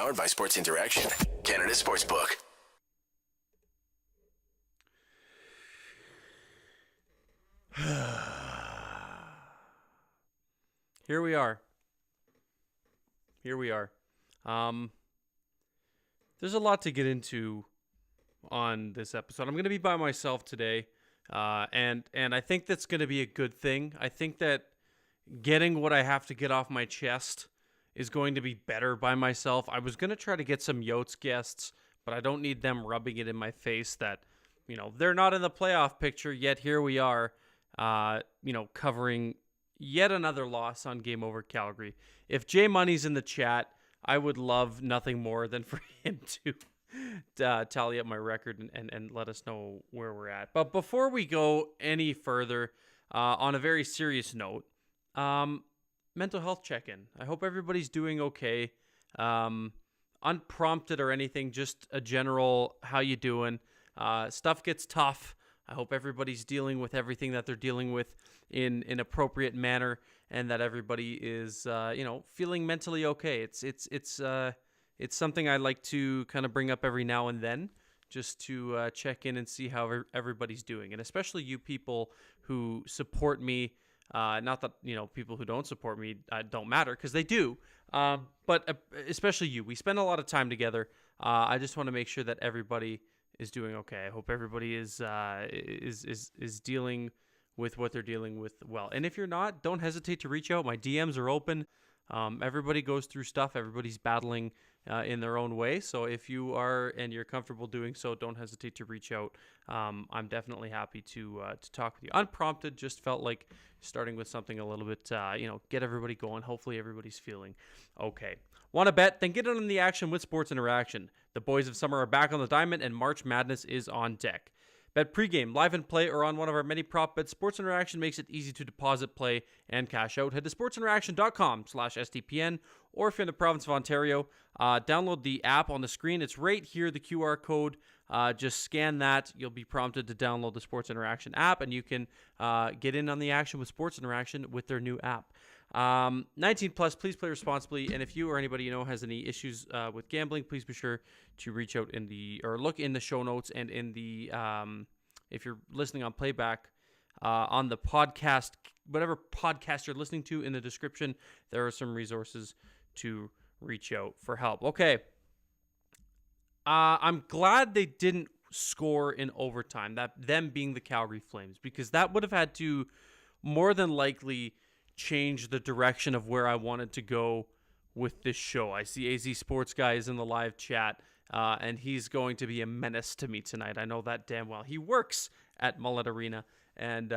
Powered by Sports Interaction, Canada Sportsbook. Here we are. There's a lot to get into on this episode. I'm going to be by myself today, and I think that's going to be a good thing. I think that getting what I have to get off my chest is going to be better by myself. I was going to try to get some Yotes guests, but I don't need them rubbing it in my face that, they're not in the playoff picture, yet here we are, covering yet another loss on Game Over Calgary. If Jay Money's in the chat, I would love nothing more than for him to tally up my record and let us know where we're at. But before we go any further, on a very serious note, mental health check-in. I hope everybody's doing okay. Unprompted or anything, just a general, how you doing? Stuff gets tough. I hope everybody's dealing with everything that they're dealing with in an appropriate manner, and that everybody is, feeling mentally okay. It's something I like to kind of bring up every now and then, just to check in and see how everybody's doing, and especially you people who support me. Not that, people who don't support me don't matter, because they do. But especially you. We spend a lot of time together. I just want to make sure that everybody is doing okay. I hope everybody is dealing with what they're dealing with well. And if you're not, don't hesitate to reach out. My DMs are open. Everybody goes through stuff. Everybody's battling in their own way. So if you are and you're comfortable doing so, don't hesitate to reach out. I'm definitely happy to talk with you. Unprompted, just felt like starting with something a little bit, get everybody going. Hopefully everybody's feeling okay. Want to bet? Then get in on the action with Sports Interaction. The boys of summer are back on the diamond, and March Madness is on deck. Bet pregame, live and play, or on one of our many prop bets. Sports Interaction makes it easy to deposit, play, and cash out. Head to sportsinteraction.com/SDPN, or if you're in the province of Ontario, download the app on the screen. It's right here, the QR code. Just scan that. You'll be prompted to download the Sports Interaction app, and you can get in on the action with Sports Interaction with their new app. 19 plus, please play responsibly. And if you or anybody you know has any issues with gambling, please be sure to reach out look in the show notes, and in the if you're listening on playback on the podcast, whatever podcast you're listening to, in the description there are some resources to reach out for help. Okay. I'm glad they didn't score in overtime, them being the Calgary Flames, because that would have had to more than likely change the direction of where I wanted to go with this show. I see AZ Sports Guy is in the live chat, and he's going to be a menace to me tonight. I know that damn well. He works at Mullet Arena and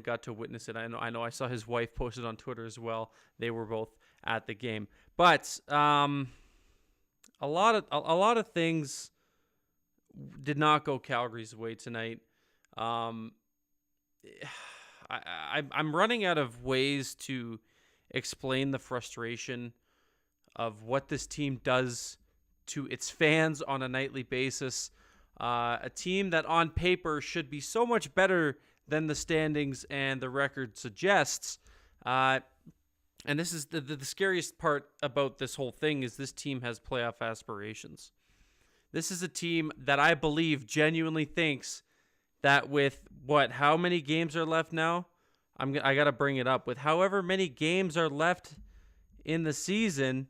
got to witness it. I know. I saw his wife posted on Twitter as well. They were both at the game, but a lot of things did not go Calgary's way tonight. I'm running out of ways to explain the frustration of what this team does to its fans on a nightly basis. A team that on paper should be so much better than the standings and the record suggests. And this is the scariest part about this whole thing, is this team has playoff aspirations. This is a team that I believe genuinely thinks that with how many games are left now? I got to bring it up. With however many games are left in the season,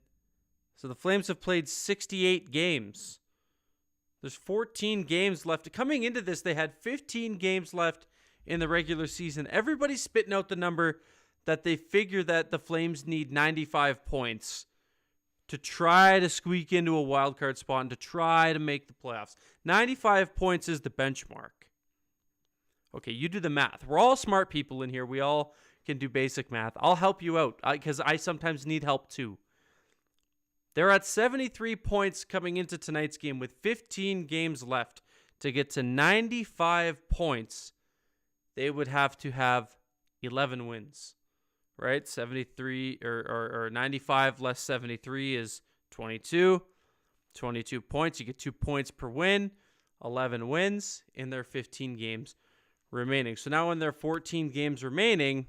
so the Flames have played 68 games. There's 14 games left. Coming into this, they had 15 games left in the regular season. Everybody's spitting out the number that they figure that the Flames need 95 points to try to squeak into a wildcard spot and to try to make the playoffs. 95 points is the benchmark. Okay, you do the math. We're all smart people in here. We all can do basic math. I'll help you out because I sometimes need help too. They're at 73 points coming into tonight's game with 15 games left. To get to 95 points, they would have to have 11 wins, right? 73 or 95 less 73 is 22. 22 points. You get 2 points per win. 11 wins in their 15 games remaining. So now in their 14 games remaining,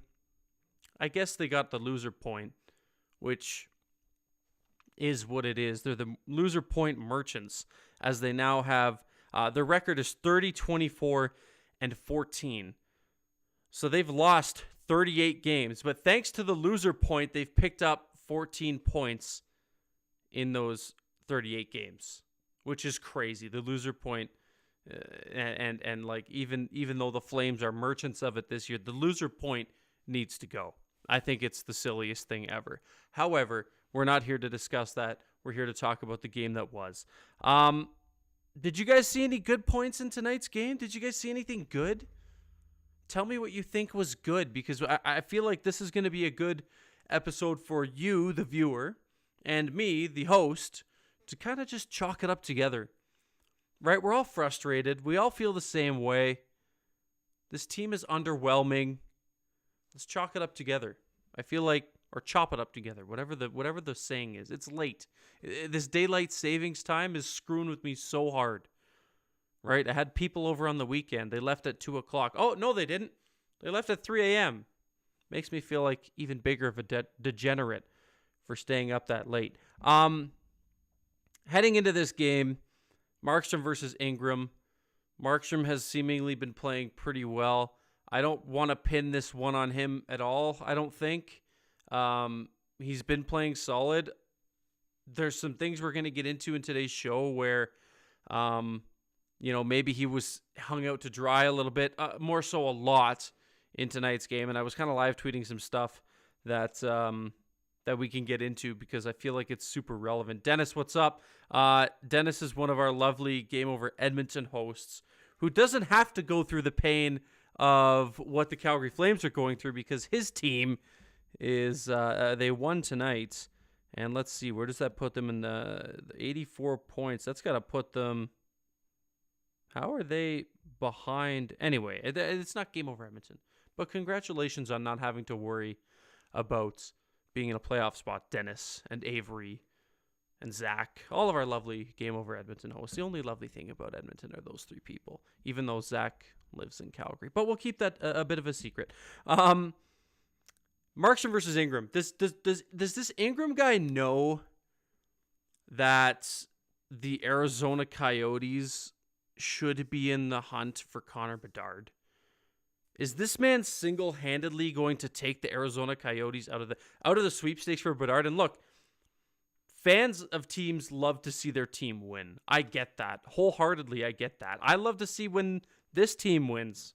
I guess they got the loser point, which is what it is. They're the loser point merchants, as they now have their record is 30-24-14. So they've lost 38 games, but thanks to the loser point, they've picked up 14 points in those 38 games, which is crazy. The loser point, and like even though the Flames are merchants of it this year, the loser point needs to go. I think it's the silliest thing ever. However, we're not here to discuss that. We're here to talk about the game that was. Did you guys see any good points in tonight's game? Did you guys see anything good? Tell me what you think was good, because I feel like this is going to be a good episode for you, the viewer, and me, the host, to kind of just chalk it up together. Right? We're all frustrated. We all feel the same way. This team is underwhelming. Let's chalk it up together. I feel like, or chop it up together, whatever the saying is. It's late. This daylight savings time is screwing with me so hard. Right? I had people over on the weekend. They left at 2 o'clock. Oh, no, they didn't. They left at 3 a.m. Makes me feel like even bigger of a degenerate for staying up that late. Heading into this game, Markstrom versus Ingram. Markstrom has seemingly been playing pretty well. I don't want to pin this one on him at all, I don't think. He's been playing solid. There's some things we're going to get into in today's show where, maybe he was hung out to dry a little bit, more so a lot in tonight's game. And I was kind of live tweeting some stuff that we can get into because I feel like it's super relevant. Dennis, what's up? Dennis is one of our lovely Game Over Edmonton hosts who doesn't have to go through the pain of what the Calgary Flames are going through because his team is, they won tonight. And let's see, where does that put them in the 84 points? That's got to put them, how are they behind? Anyway, it's not Game Over Edmonton. But congratulations on not having to worry about being in a playoff spot, Dennis and Avery and Zach, all of our lovely Game Over Edmonton hosts. The only lovely thing about Edmonton are those three people, even though Zach lives in Calgary. But we'll keep that a bit of a secret. Markstrom versus Ingram. Does this Ingram guy know that the Arizona Coyotes should be in the hunt for Connor Bedard? Is this man single-handedly going to take the Arizona Coyotes out of the sweepstakes for Bedard? And look, fans of teams love to see their team win. I get that. Wholeheartedly, I get that. I love to see when this team wins.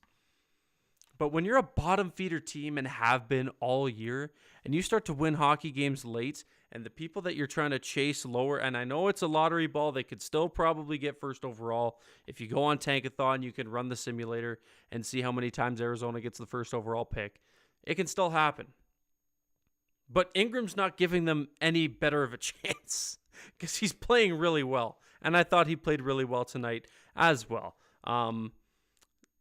But when you're a bottom feeder team and have been all year, and you start to win hockey games late, and the people that you're trying to chase lower, and I know it's a lottery ball, they could still probably get first overall. If you go on Tankathon, you can run the simulator and see how many times Arizona gets the first overall pick. It can still happen. But Ingram's not giving them any better of a chance because he's playing really well. And I thought he played really well tonight as well.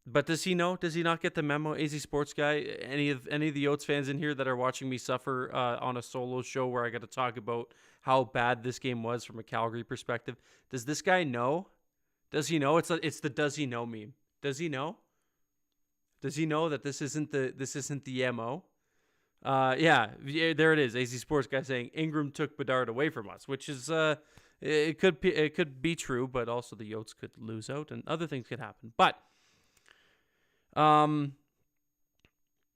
But does he know? Does he not get the memo? AZ Sports Guy, any of the Yotes fans in here that are watching me suffer on a solo show where I got to talk about how bad this game was from a Calgary perspective? Does this guy know? Does he know? It's the does he know meme. Does he know? Does he know that this isn't the MO? Yeah, there it is. AZ Sports Guy saying Ingram took Bedard away from us, which is it could be true, but also the Yotes could lose out and other things could happen. But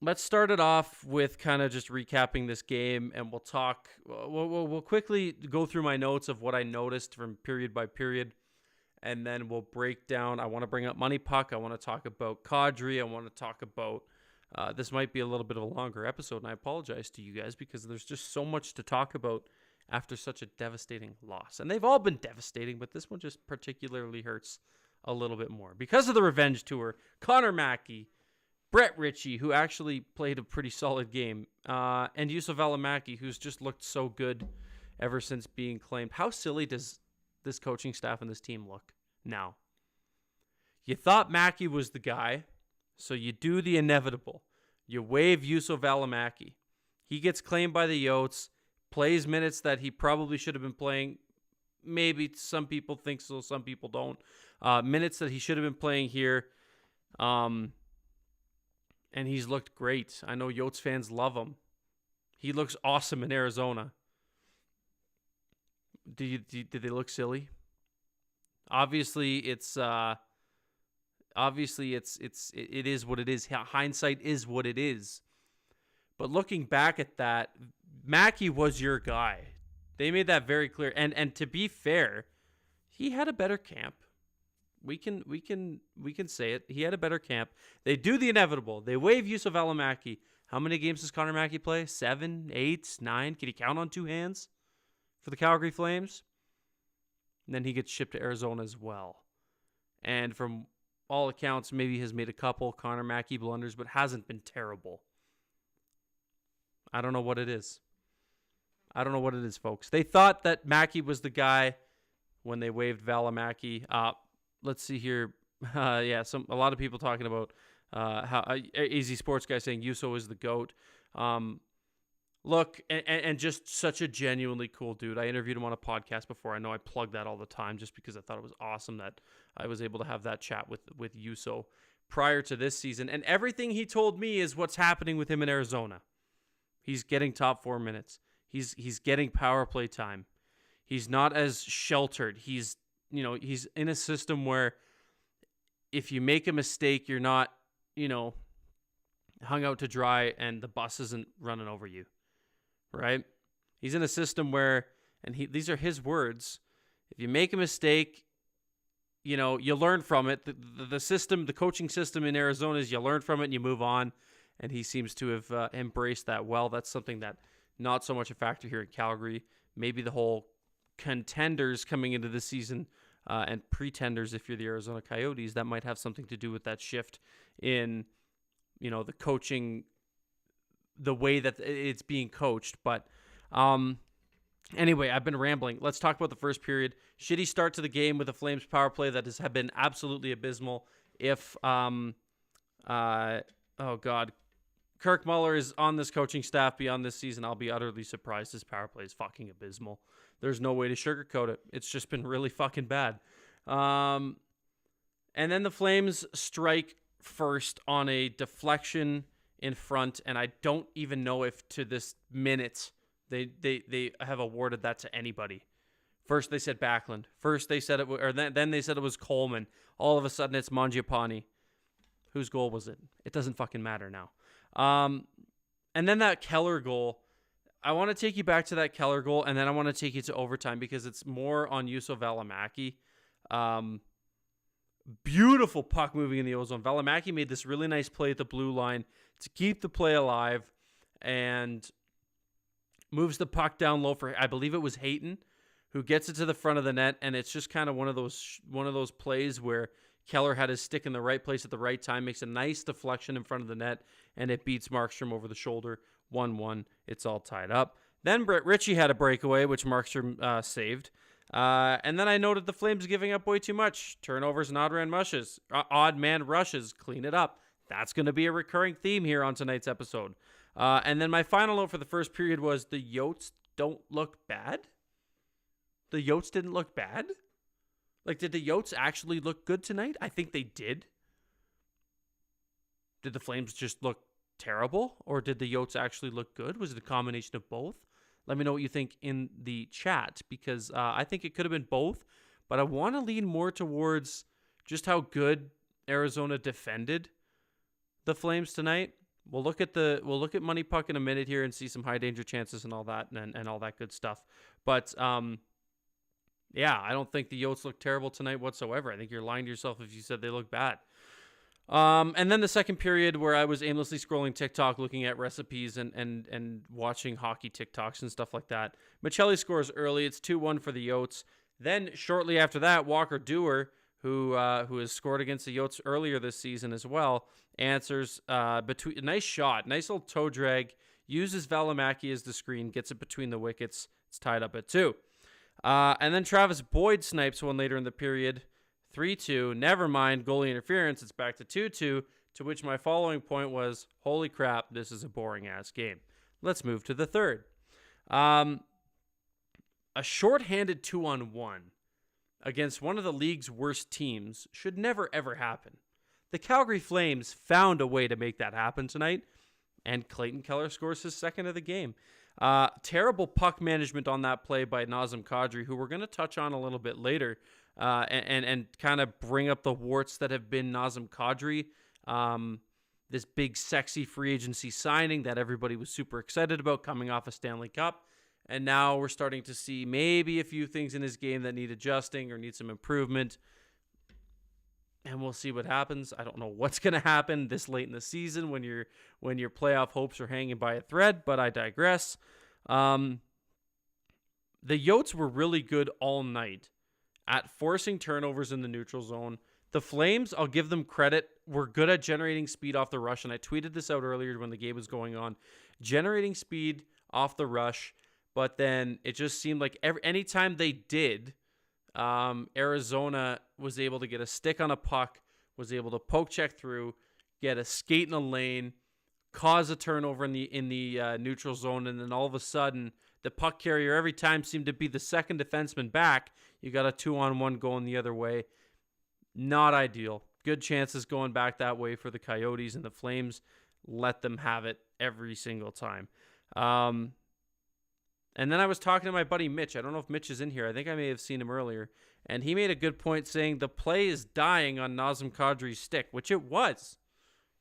let's start it off with kind of just recapping this game, and we'll talk. We'll quickly go through my notes of what I noticed from period by period, and then we'll break down. I want to bring up Money Puck. I want to talk about Kadri. I want to talk about. This might be a little bit of a longer episode, and I apologize to you guys because there's just so much to talk about after such a devastating loss. And they've all been devastating, but this one just particularly hurts a little bit more because of the revenge tour. Connor Mackey, Brett Ritchie, who actually played a pretty solid game, and Yusuf Alamaki, who's just looked so good ever since being claimed. How silly does this coaching staff and this team look now? You thought Mackey was the guy, so you do the inevitable. You waive Yusuf Alamaki. He gets claimed by the Yotes, plays minutes that he probably should have been playing. Maybe some people think so, some people don't. Minutes that he should have been playing here. And he's looked great. I know Yotes fans love him. He looks awesome in Arizona. Did they look silly? Obviously, it is what it is. Hindsight is what it is. But looking back at that, Mackey was your guy. They made that very clear. And to be fair, he had a better camp. We can say it. He had a better camp. They do the inevitable. They waive Juuso Välimäki. How many games does Connor Mackey play? 7, 8, 9? Can he count on two hands for the Calgary Flames? And then he gets shipped to Arizona as well. And from all accounts, maybe has made a couple Connor Mackey blunders, but hasn't been terrible. I don't know what it is. Folks. They thought that Mackey was the guy when they waived Välimäki. Let's see here. A lot of people talking about how Easy Sports guy saying Juuso is the GOAT. Look, and just such a genuinely cool dude. I interviewed him on a podcast before. I know I plug that all the time just because I thought it was awesome that I was able to have that chat with Juuso prior to this season. And everything he told me is what's happening with him in Arizona. He's getting top 4 minutes. He's getting power play time. He's not as sheltered. He's in a system where if you make a mistake, you're not, hung out to dry and the bus isn't running over you. Right? He's in a system where, and these are his words, if you make a mistake, you learn from it. The system, the coaching system in Arizona is you learn from it and you move on. And he seems to have embraced that well. That's something that not so much a factor here in Calgary. Maybe the whole contenders coming into the season and pretenders if you're the Arizona Coyotes, that might have something to do with that shift in, the coaching, the way that it's being coached. But anyway, I've been rambling. Let's talk about the first period. Shitty start to the game with the Flames power play that has been absolutely abysmal. If, Kirk Muller is on this coaching staff beyond this season, I'll be utterly surprised. His power play is fucking abysmal. There's no way to sugarcoat it. It's just been really fucking bad. And then the Flames strike first on a deflection in front, and I don't even know if to this minute they have awarded that to anybody. First they said Backlund. First they said then they said it was Coleman. All of a sudden it's Mangiapane. Whose goal was it? It doesn't fucking matter now. And then that Keller goal, I want to take you back to that Keller goal, and then I want to take you to overtime because it's more on Juuso Välimäki. Beautiful puck moving in the ozone. Välimäki made this really nice play at the blue line to keep the play alive and moves the puck down low for, I believe it was Hayton, who gets it to the front of the net, and it's just kind of one of those plays where Keller had his stick in the right place at the right time, makes a nice deflection in front of the net, and it beats Markstrom over the shoulder. 1-1. It's all tied up. Then Brett Ritchie had a breakaway, which Markstrom saved. And then I noted the Flames giving up way too much. Turnovers and odd man rushes. Clean it up. That's going to be a recurring theme here on tonight's episode. And then my final note for the first period was the Yotes don't look bad. The Yotes didn't look bad. Like, did the Yotes actually look good tonight? I think they did. Did the Flames just look terrible? Or did the Yotes actually look good? Was it a combination of both? Let me know what you think in the chat, because I think it could have been both, but I want to lean more towards just how good Arizona defended the Flames tonight. We'll look at Money Puck in a minute here and see some high danger chances and all that and all that good stuff. But yeah, I don't think the Yotes look terrible tonight whatsoever. I think you're lying to yourself if you said they look bad. And then the second period where I was aimlessly scrolling TikTok, looking at recipes and watching hockey TikToks and stuff like that. Michelli scores early. It's 2-1 for the Yotes. Then shortly after that, Walker Dewar, who has scored against the Yotes earlier this season as well, answers between a nice shot, nice little toe drag, uses Välimäki as the screen, gets it between the wickets. It's tied up at 2. And then Travis Boyd snipes one later in the period. 3-2. Never mind goalie interference. It's back to 2-2, to which my following point was, holy crap, this is a boring-ass game. Let's move to the third. A shorthanded 2-on-1 against one of the league's worst teams should never, ever happen. The Calgary Flames found a way to make that happen tonight, and Clayton Keller scores his second of the game. Terrible puck management on that play by Nazem Kadri, who we're going to touch on a little bit later, and kind of bring up the warts that have been Nazem Kadri. This big, sexy free agency signing that everybody was super excited about coming off a Stanley Cup. And now we're starting to see maybe a few things in his game that need adjusting or need some improvement. And we'll see what happens. I don't know what's going to happen this late in the season when your playoff hopes are hanging by a thread, but I digress. The Yotes were really good all night at forcing turnovers in the neutral zone. The Flames, I'll give them credit, were good at generating speed off the rush, and I tweeted this out earlier when the game was going on. Generating speed off the rush, but then it just seemed like anytime they did, Arizona was able to get a stick on a puck, was able to poke check through, get a skate in a lane, cause a turnover in the neutral zone, and then all of a sudden, the puck carrier every time seemed to be the second defenseman back. You got a 2-on-1 going the other way. Not ideal. Good chances going back that way for the Coyotes, and the Flames let them have it every single time. And then I was talking to my buddy Mitch. I don't know if Mitch is in here. I think I may have seen him earlier. And he made a good point saying the play is dying on Nazem Kadri's stick, which it was.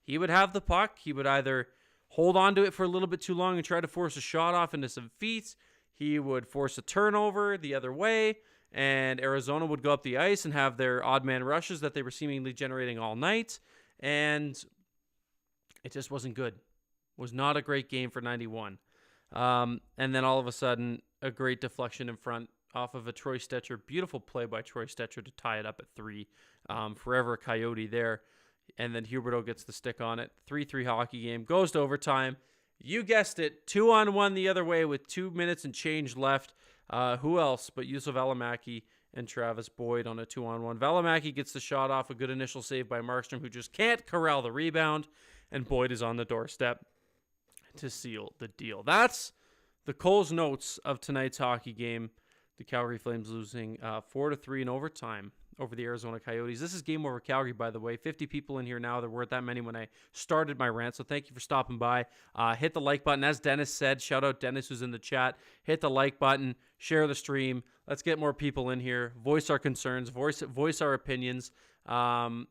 He would have the puck. He would either hold on to it for a little bit too long and try to force a shot off into some feet. He would force a turnover the other way. And Arizona would go up the ice and have their odd man rushes that they were seemingly generating all night. And it just wasn't good. It was not a great game for 91. And then all of a sudden, a great deflection in front off of a Troy Stetcher. Beautiful play by Troy Stetcher to tie it up at 3. Forever a Coyote there. And then Huberdeau gets the stick on it. 3-3 hockey game. Goes to overtime. You guessed it. 2-on-1 the other way with 2 minutes and change left. Who else but Yusuf Valimaki and Travis Boyd on a 2-on-1. Valimaki gets the shot off. A good initial save by Markstrom, who just can't corral the rebound. And Boyd is on the doorstep to seal the deal. That's the Coles notes of tonight's hockey game. The Calgary Flames losing 4-3 in overtime over the Arizona Coyotes. This is Game Over Calgary, by the way. 50 people in here now. There weren't that many when I started my rant, so thank you for stopping by. Hit the like button. As Dennis said, shout out Dennis who's in the chat. Hit the like button. Share the stream. Let's get more people in here. Voice our concerns. Voice our opinions. Are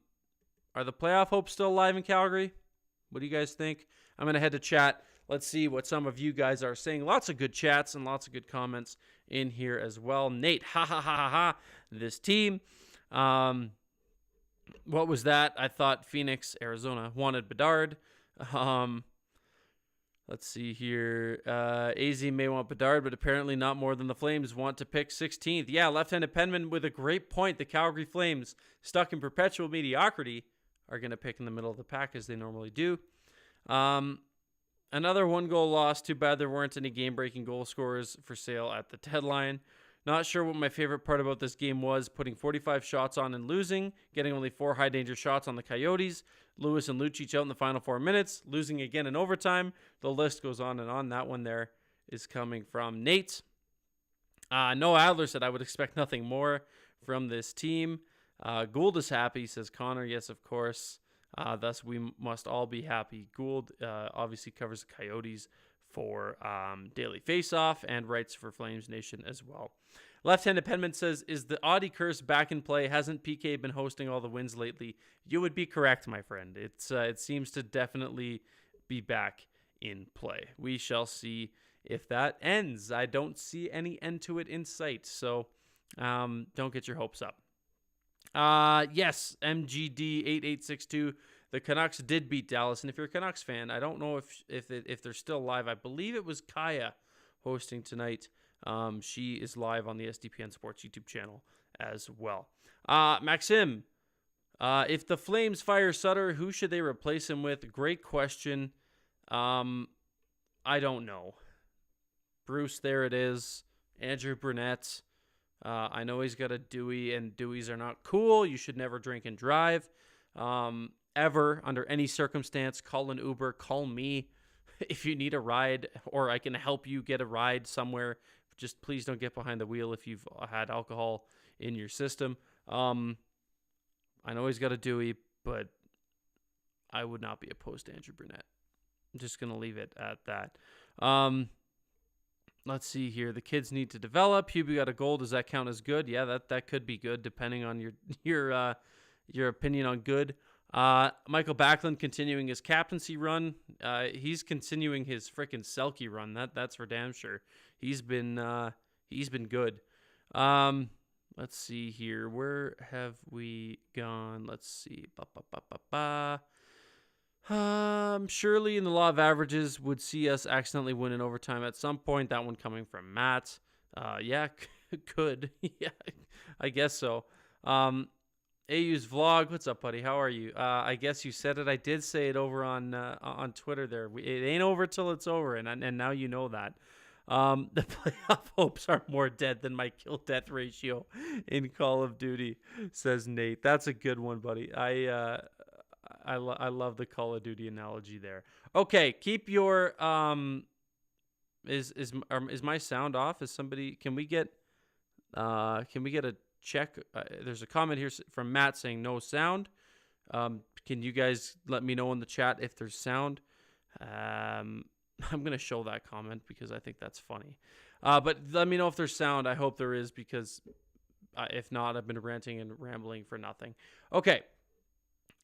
the playoff hopes still alive in Calgary? What do you guys think? I'm going to head to chat. Let's see what some of you guys are saying. Lots of good chats and lots of good comments in here as well. Nate, ha ha ha ha ha. This team. What was that? I thought Phoenix, Arizona wanted Bedard. Let's see here. AZ may want Bedard, but apparently not more than the Flames want to pick 16th. Yeah, left-handed penman with a great point. The Calgary Flames, stuck in perpetual mediocrity, are going to pick in the middle of the pack as they normally do. Another 1-goal loss. Too bad there weren't any game-breaking goal scorers for sale at the deadline. Not sure what my favorite part about this game was, putting 45 shots on and losing, getting only 4 high-danger shots on the Coyotes, Lewis and Lucic out in the final 4 minutes, losing again in overtime. The list goes on and on. That one there is coming from Nate. Noah Adler said, I would expect nothing more from this team. Gould is happy, says Connor. Yes, of course. Thus, we must all be happy. Gould obviously covers the Coyotes for Daily Faceoff and writes for Flames Nation as well. Left-handed Penman says, is the Auddie curse back in play? Hasn't PK been hosting all the wins lately? You would be correct, my friend. It seems to definitely be back in play. We shall see if that ends. I don't see any end to it in sight, so don't get your hopes up. Yes, MGD8862. The Canucks did beat Dallas, and if you're a Canucks fan, I don't know if they're still live. I believe it was Kaya hosting tonight. She is live on the SDPN Sports YouTube channel as well. Maxim, if the Flames fire Sutter, who should they replace him with? Great question. I don't know. Bruce, there it is. Andrew Burnett. I know he's got a Dewey, and Deweys are not cool. You should never drink and drive. Ever, under any circumstance, call an Uber, call me if you need a ride, or I can help you get a ride somewhere. Just please don't get behind the wheel if you've had alcohol in your system. I know he's got a Dewey, but I would not be opposed to Andrew Burnett. I'm just going to leave it at that. let's see here. The kids need to develop. Hubie got a goal. Does that count as good? Yeah, that could be good depending on your opinion on good. Michael Backlund continuing his captaincy run. He's continuing his freaking Selke run. That's for damn sure. He's been good. Let's see here. Where have we gone? Let's see. Surely in the law of averages would see us accidentally win in overtime at some point. That one coming from Matt. Yeah, could. Yeah, I guess so. AU's vlog. What's up, buddy? How are you? I guess you said it. I did say it over on Twitter there. It ain't over till it's over, and now you know that. The playoff hopes are more dead than my kill death ratio in Call of Duty, says Nate. That's a good one, buddy. I love the Call of Duty analogy there. Okay, keep your is my sound off? Is somebody can we get a check? There's a comment here from Matt saying no sound. Can you guys let me know in the chat if there's sound? I'm going to show that comment because I think that's funny. But let me know if there's sound. I hope there is because if not, I've been ranting and rambling for nothing. Okay.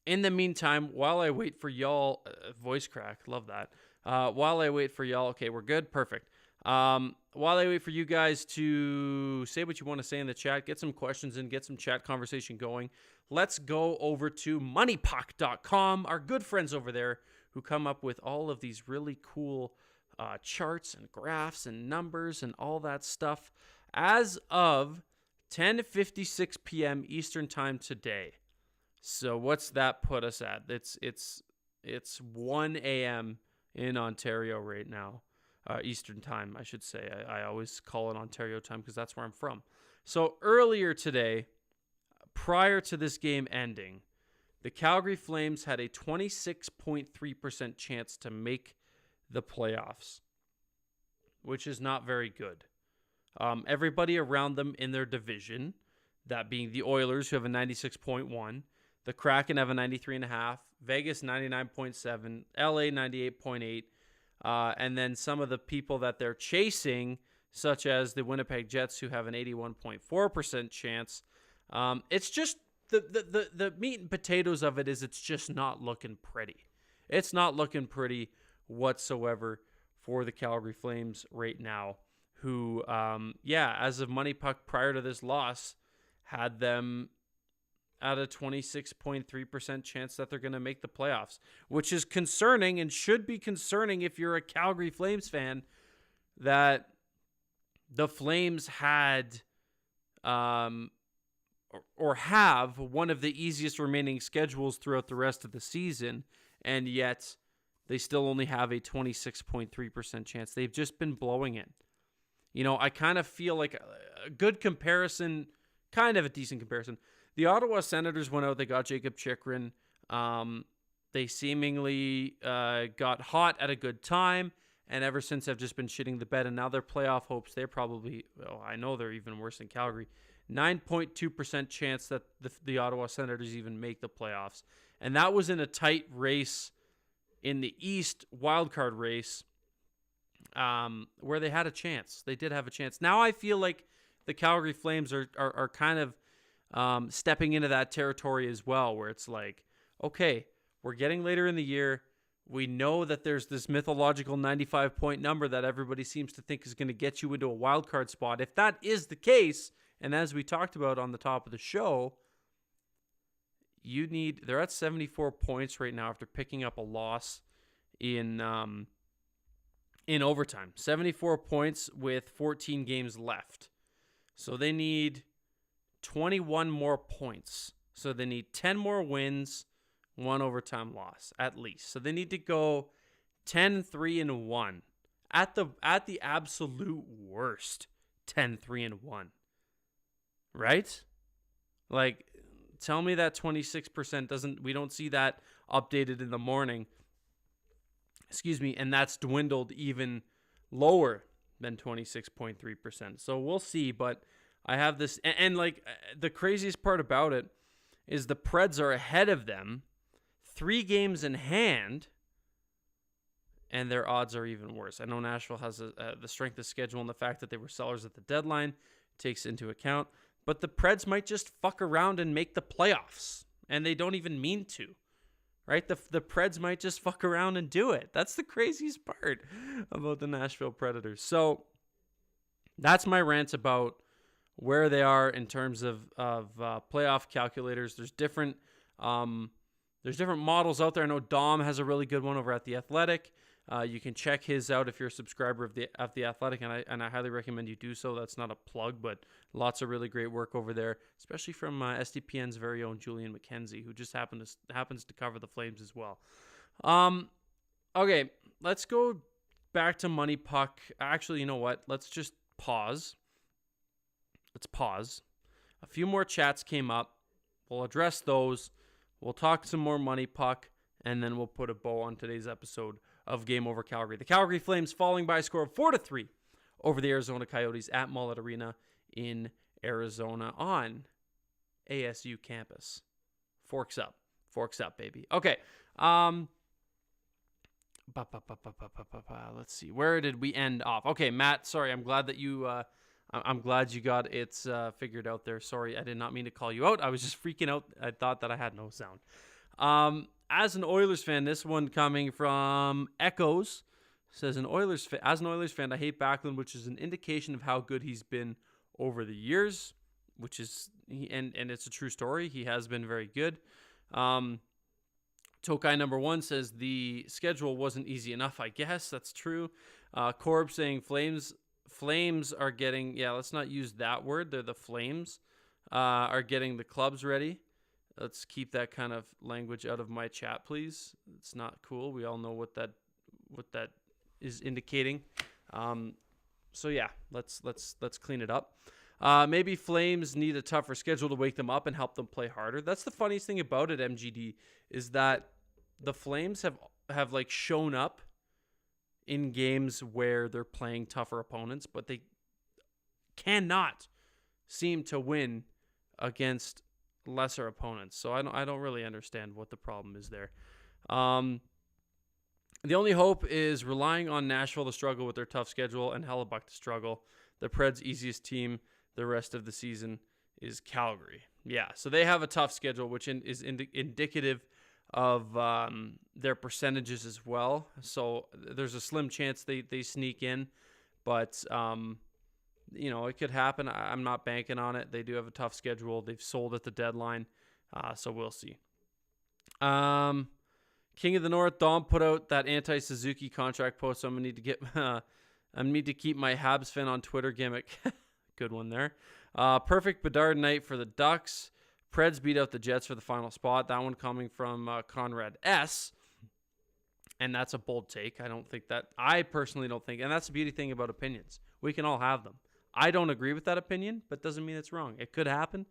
In the meantime, while I wait for y'all, voice crack, love that. While I wait for y'all, okay, we're good, perfect. While I wait for you guys to say what you want to say in the chat, get some questions in, get some chat conversation going, let's go over to moneypuck.com, our good friends over there who come up with all of these really cool charts and graphs and numbers and all that stuff. As of 10:56 p.m. Eastern Time today. So what's that put us at? It's 1 a.m. in Ontario right now, Eastern Time, I should say. I always call it Ontario time because that's where I'm from. So earlier today, prior to this game ending, the Calgary Flames had a 26.3% chance to make the playoffs, which is not very good. Everybody around them in their division, that being the Oilers, who have a 96.1%, the Kraken have a 93.5%, Vegas 99.7%, LA 98.8%, and then some of the people that they're chasing, such as the Winnipeg Jets, who have an 81.4% chance. It's just the meat and potatoes of it is it's just not looking pretty. It's not looking pretty whatsoever for the Calgary Flames right now, who, as of Money Puck prior to this loss, had them at a 26.3% chance that they're going to make the playoffs, which is concerning and should be concerning if you're a Calgary Flames fan, that the Flames had or have one of the easiest remaining schedules throughout the rest of the season, and yet they still only have a 26.3% chance. They've just been blowing it. You know, I kind of feel like a good comparison, kind of a decent comparison. The Ottawa Senators went out. They got Jacob Chychrun. They seemingly got hot at a good time, and ever since have just been shitting the bed. And now their playoff hopes, they're probably, I know they're even worse than Calgary. 9.2% chance that the Ottawa Senators even make the playoffs. And that was in a tight race in the East wildcard race where they had a chance. They did have a chance. Now I feel like the Calgary Flames are kind of stepping into that territory as well, where it's like, okay, we're getting later in the year. We know that there's this mythological 95-point number that everybody seems to think is going to get you into a wild card spot. If that is the case, and as we talked about on the top of the show, they're at 74 points right now after picking up a loss in overtime. 74 points with 14 games left. So they need 21 more points. So they need 10 more wins, 1 overtime loss at least. So they need to go 10-3-1. At the absolute worst, 10-3-1. Right? Like, tell me that 26% we don't see that updated in the morning. Excuse me, and that's dwindled even lower than 26.3%. So we'll see, but I have this, and like the craziest part about it is the Preds are ahead of them, 3 games in hand, and their odds are even worse. I know Nashville has the strength of schedule, and the fact that they were sellers at the deadline takes into account. But the Preds might just fuck around and make the playoffs, and they don't even mean to, right? The Preds might just fuck around and do it. That's the craziest part about the Nashville Predators. So that's my rant about where they are in terms of playoff calculators. There's different models out there. I know Dom has a really good one over at The Athletic. You can check his out if you're a subscriber of the Athletic, and I highly recommend you do so. That's not a plug, but lots of really great work over there, especially from SDPN's very own Julian McKenzie, who just happens to cover the Flames as well. Okay, let's go back to Money Puck. Actually, you know what? Let's just pause. Let's pause. A few more chats came up. We'll address those. We'll talk some more Money Puck, and then we'll put a bow on today's episode of Game Over Calgary. The Calgary Flames falling by a score of 4-3 over the Arizona Coyotes at Mullet Arena in Arizona on ASU campus. Forks up, baby. Okay. Let's see. Where did we end off? Okay, Matt. Sorry, I'm glad that you. I'm glad you got it figured out there. Sorry, I did not mean to call you out. I was just freaking out. I thought that I had no sound. As an Oilers fan, this one coming from Echoes says, as an Oilers fan, I hate Backlund, which is an indication of how good he's been over the years, which is, and it's a true story. He has been very good. Tokai number 1 says the schedule wasn't easy enough. I guess that's true. Corb saying Flames are getting, let's not use that word. They're the Flames are getting the clubs ready. Let's keep that kind of language out of my chat, please. It's not cool. We all know what that is indicating. So yeah, let's clean it up. Maybe Flames need a tougher schedule to wake them up and help them play harder. That's the funniest thing about it, MGD, is that the Flames have like shown up in games where they're playing tougher opponents, but they cannot seem to win against lesser opponents. So I don't really understand what the problem is there. The only hope is relying on Nashville to struggle with their tough schedule and Hellebuck to struggle. The Preds' easiest team the rest of the season is Calgary. Yeah, so they have a tough schedule, which is indicative of their percentages as well. So there's a slim chance they sneak in, but it could happen. I'm not banking on it. They do have a tough schedule. They've sold at the deadline, so we'll see. King of the North, Dom put out that anti-Suzuki contract post, so I'm gonna need to get I need to keep my Habs fan on Twitter gimmick. Good one there. Perfect Bedard night for the Ducks. Preds beat out the Jets for the final spot. That one coming from Conrad S. And that's a bold take. I personally don't think, and that's the beauty thing about opinions. We can all have them. I don't agree with that opinion, but doesn't mean it's wrong. It could happen.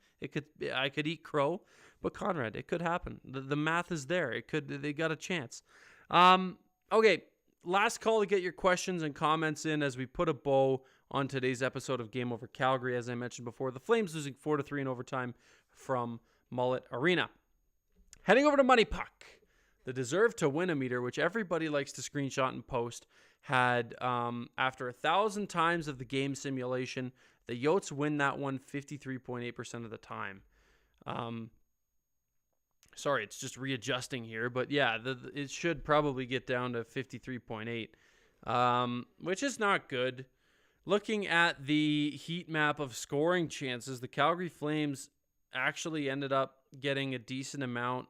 I could eat crow, but Conrad, it could happen. The math is there. They got a chance. Okay, last call to get your questions and comments in as we put a bow on today's episode of Game Over Calgary. As I mentioned before, the Flames losing 4-3 in overtime from Mullet Arena. Heading over to Money Puck. The deserve to win a meter, which everybody likes to screenshot and post, had after 1,000 times of the game simulation, the Yotes win that one 53.8% of the time. Sorry, it's just readjusting here, but yeah, it should probably get down to 53.8, which is not good. Looking at the heat map of scoring chances, the Calgary Flames actually ended up getting a decent amount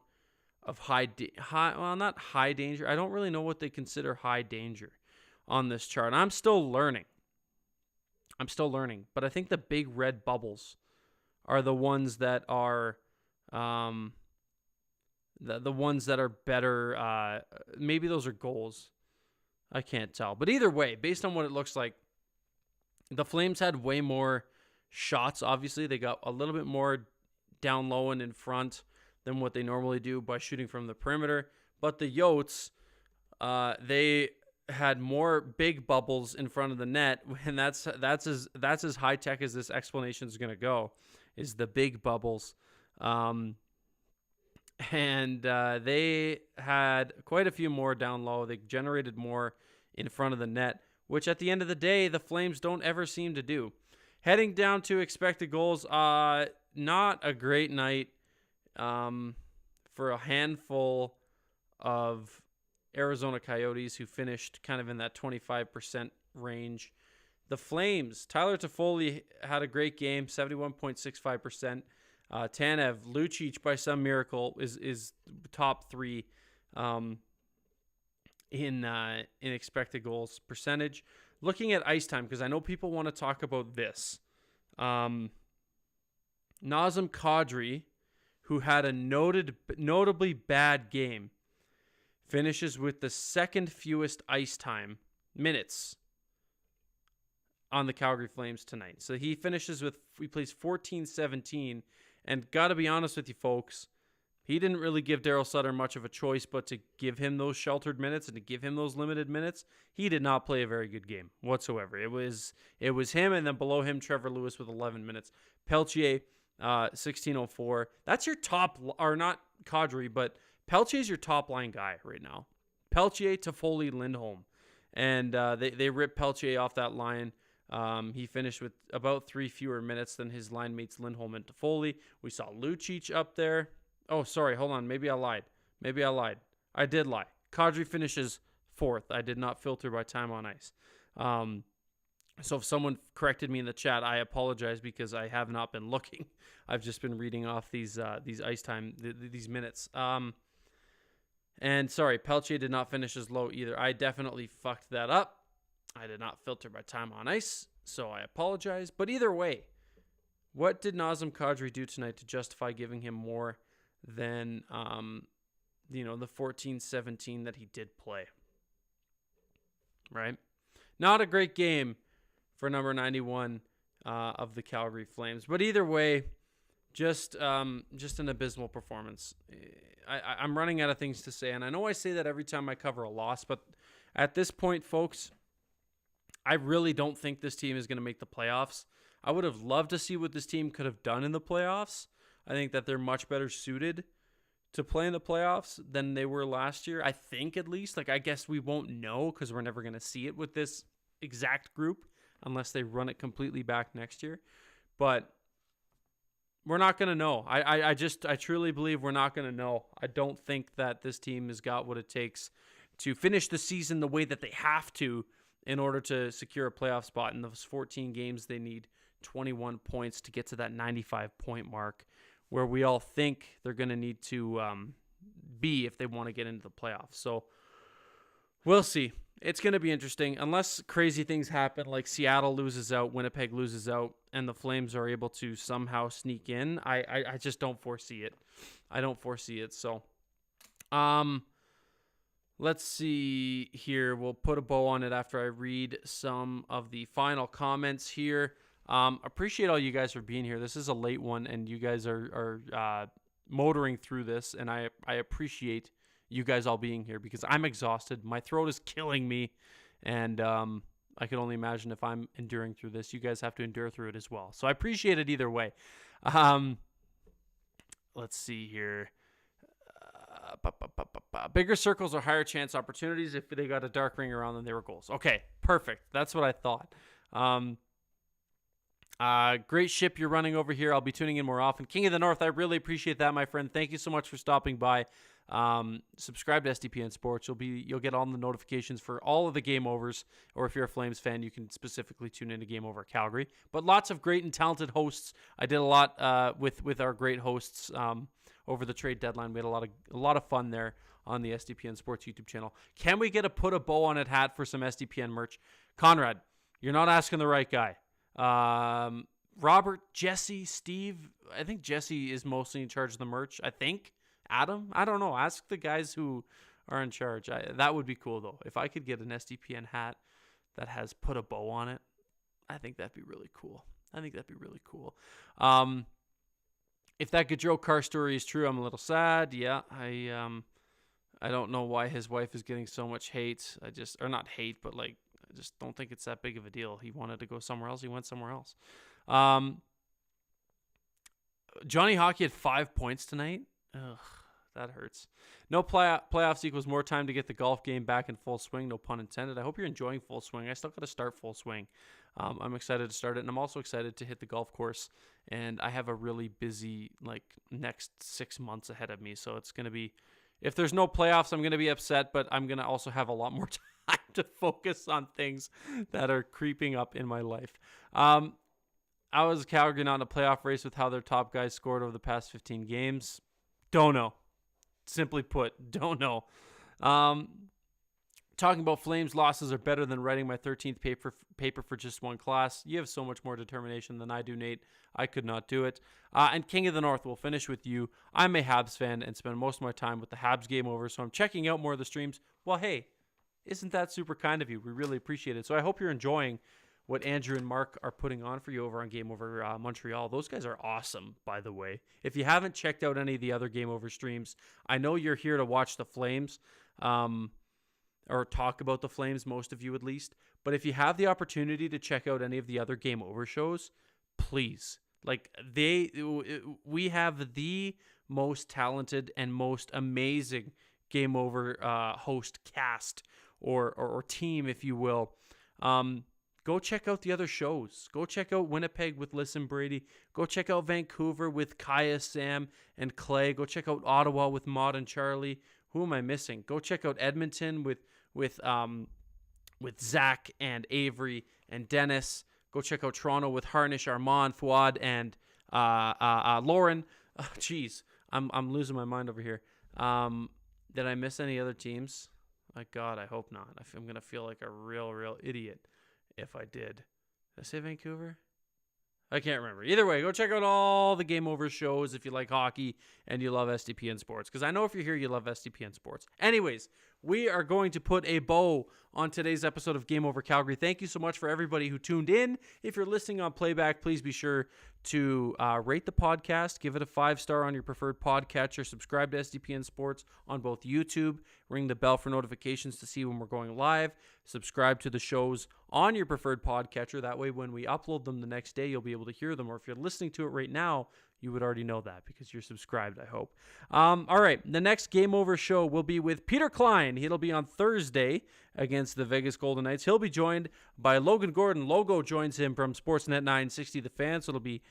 of not high danger. I don't really know what they consider high danger on this chart. I'm still learning, but I think the big red bubbles are the ones that are the ones that are better. Maybe those are goals. I can't tell. But either way, based on what it looks like, the Flames had way more shots. Obviously, they got a little bit more down low and in front than what they normally do by shooting from the perimeter. But the Yotes, they had more big bubbles in front of the net, and that's as high tech as this explanation is going to go, is the big bubbles. And they had quite a few more down low. They generated more in front of the net, which at the end of the day, the Flames don't ever seem to do. Heading down to expected goals, not a great night for a handful of Arizona Coyotes who finished kind of in that 25% range. The Flames, Tyler Toffoli had a great game, 71.65%. Tanev, Lucic, by some miracle, is top 3 in expected goals percentage. Looking at ice time, because I know people want to talk about this. Nazem Kadri, who had a notably bad game, finishes with the second fewest ice time minutes on the Calgary Flames tonight. So he plays 14-17. And got to be honest with you, folks, he didn't really give Daryl Sutter much of a choice but to give him those sheltered minutes and to give him those limited minutes. He did not play a very good game whatsoever. It was him, and then below him, Trevor Lewis with 11 minutes. Peltier, 16:04. That's your top, or not Kadri, but Peltier's your top line guy right now. Peltier, Toffoli, Lindholm. And they ripped Peltier off that line. He finished with about 3 fewer minutes than his line mates Lindholm and Toffoli. We saw Lucic up there. Oh, sorry. Hold on. Maybe I lied. I did lie. Kadri finishes 4th. I did not filter by time on ice. So if someone corrected me in the chat, I apologize because I have not been looking. I've just been reading off these ice time, these minutes. And sorry, Peltier did not finish as low either. I definitely fucked that up. I did not filter by time on ice, so I apologize. But either way, what did Nazem Kadri do tonight to justify giving him more than, the 14-17 that he did play? Right? Not a great game for number 91 of the Calgary Flames. But either way, just an abysmal performance. I'm running out of things to say, and I know I say that every time I cover a loss, but at this point, folks, I really don't think this team is going to make the playoffs. I would have loved to see what this team could have done in the playoffs. I think that they're much better suited to play in the playoffs than they were last year. I think, at least. I guess we won't know because we're never going to see it with this exact group unless they run it completely back next year. But we're not going to know. I truly believe we're not going to know. I don't think that this team has got what it takes to finish the season the way that they have to in order to secure a playoff spot. In those 14 games, they need 21 points to get to that 95-point mark where we all think they're going to need to be if they want to get into the playoffs. So we'll see. It's going to be interesting. Unless crazy things happen, like Seattle loses out, Winnipeg loses out, and the Flames are able to somehow sneak in, I just don't foresee it. I don't foresee it. So, let's see here. We'll put a bow on it after I read some of the final comments here. Appreciate all you guys for being here. This is a late one, and you guys are motoring through this, and I appreciate you guys all being here because I'm exhausted. My throat is killing me, and I can only imagine if I'm enduring through this, you guys have to endure through it as well. So I appreciate it either way. Let's see here. Bigger circles or higher chance opportunities. If they got a dark ring around them, they were goals. Okay, perfect. That's what I thought. Great ship you're running over here. I'll be tuning in more often. King of the North, I really appreciate that, my friend. Thank you so much for stopping by. Subscribe to SDPN Sports. You'll get all the notifications for all of the game overs, or if you're a Flames fan, you can specifically tune into Game Over Calgary. But lots of great and talented hosts. I did a lot with our great hosts over the trade deadline. We had a lot of fun there on the SDPN Sports YouTube channel. Can we get a put a bow on it hat for some SDPN merch? Conrad, you're not asking the right guy. Robert, Jesse, Steve. I think Jesse is mostly in charge of the merch. I think Adam. I don't know. Ask the guys who are in charge. That would be cool though. If I could get an SDPN hat that has put a bow on it, I think that'd be really cool. If that Gaudreau car story is true, I'm a little sad. Yeah, I don't know why his wife is getting so much hate. I just don't think it's that big of a deal. He wanted to go somewhere else. He went somewhere else. Johnny Hockey had 5 points tonight. Ugh, that hurts. No playoffs equals more time to get the golf game back in full swing. No pun intended. I hope you're enjoying full swing. I still got to start full swing. I'm excited to start it, and I'm also excited to hit the golf course. And I have a really busy next 6 months ahead of me. So it's going to be, if there's no playoffs, I'm going to be upset, but I'm going to also have a lot more time to focus on things that are creeping up in my life. I was Calgary not in a playoff race with how their top guys scored over the past 15 games. Don't know. Simply put, don't know. Talking about Flames losses are better than writing my 13th paper for just one class. You have so much more determination than I do, Nate. I could not do it. And King of the North, will finish with you. I'm a Habs fan and spend most of my time with the Habs game over, so I'm checking out more of the streams. Well, hey, isn't that super kind of you? We really appreciate it. So I hope you're enjoying what Andrew and Mark are putting on for you over on Game Over Montreal. Those guys are awesome, by the way. If you haven't checked out any of the other Game Over streams, I know you're here to watch the Flames, or talk about the Flames, most of you at least. But if you have the opportunity to check out any of the other Game Over shows, please. We have the most talented and most amazing Game Over host cast or team, if you will. Go check out the other shows. Go check out Winnipeg with Listen Brady. Go check out Vancouver with Kaya, Sam, and Clay. Go check out Ottawa with Maud and Charlie. Who am I missing? Go check out Edmonton with Zach and Avery and Dennis. Go check out Toronto with Harnish, Armand, Fuad, and Lauren. Jeez, I'm losing my mind over here. Did I miss any other teams? My God, I hope not. I'm gonna feel like a real idiot if I did. Did I say Vancouver? I can't remember. Either way, go check out all the Game Over shows if you like hockey and you love SDPN Sports. Because I know if you're here, you love SDPN Sports. Anyways, we are going to put a bow on today's episode of Game Over Calgary. Thank you so much for everybody who tuned in. If you're listening on playback, please be sure to rate the podcast, give it a 5-star on your preferred podcatcher, subscribe to SDPN Sports on both YouTube, ring the bell for notifications to see when we're going live, subscribe to the shows on your preferred podcatcher. That way, when we upload them the next day, you'll be able to hear them. Or if you're listening to it right now, you would already know that because you're subscribed, I hope. All right, the next Game Over show will be with Peter Klein. It'll be on Thursday against the Vegas Golden Knights. He'll be joined by Logan Gordon. Logo joins him from Sportsnet 960 The Fan. So it'll be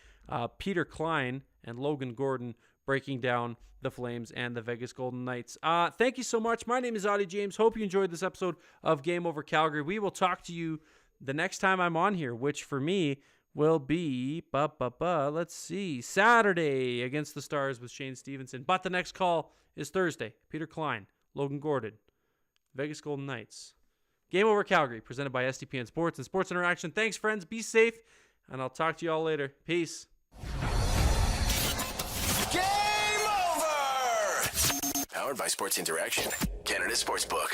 Peter Klein and Logan Gordon breaking down the Flames and the Vegas Golden Knights. Thank you so much. My name is Auddie James. Hope you enjoyed this episode of Game Over Calgary. We will talk to you the next time I'm on here, which for me will be, let's see, Saturday against the Stars with Shane Stevenson. But the next call is Thursday. Peter Klein, Logan Gordon, Vegas Golden Knights. Game Over Calgary, presented by SDPN Sports and Sports Interaction. Thanks, friends. Be safe, and I'll talk to you all later. Peace. Game over! Powered by Sports Interaction, Canada Sportsbook.